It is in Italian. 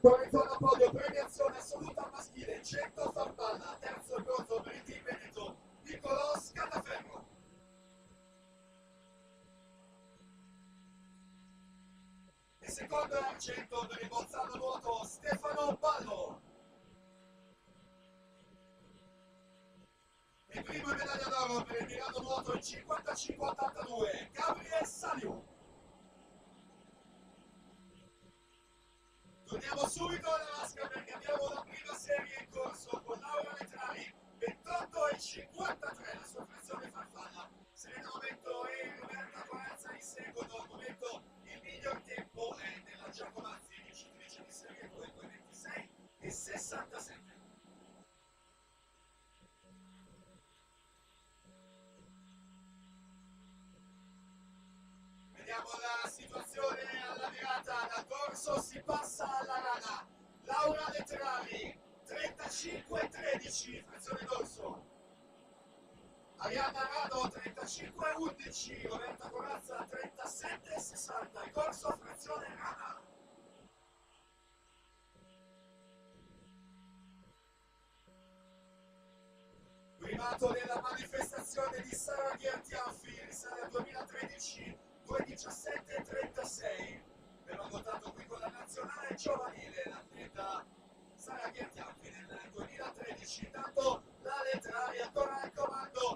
Quarantona podio, premiazione assoluta al maschile, 100 farfalla, terzo e bronzo per il team Veneto, Niccolò Scataferro. E secondo è argento per il Bolzano nuoto Stefano Ballo. E primo in medaglia d'oro per il Milano nuoto in 55-82, Gabriel Saliu. Torniamo subito alla vasca perché abbiamo la prima serie in corso con Laura Letrari, 28,53 la sua frazione farfalla. Serena Momento e Roberta Corazza in secondo. Al momento il miglior tempo è della Giacomazzi, vincitrice di serie 2, 2,26,67. Vediamo la situazione alla virata, da corso si passa alla rana. Laura Letrari, 35,13, frazione dorso. Arianna Rado, 35,11, Roberta Corazza, 37,60, il corso frazione rana. Primato della manifestazione di Sara Ghiartiaffi, risale al 2013, 2,17,36. Abbiamo votato qui con la nazionale giovanile l'atleta Sara Ghiartiaffi nel 2013. Intanto la Letrari ancora al comando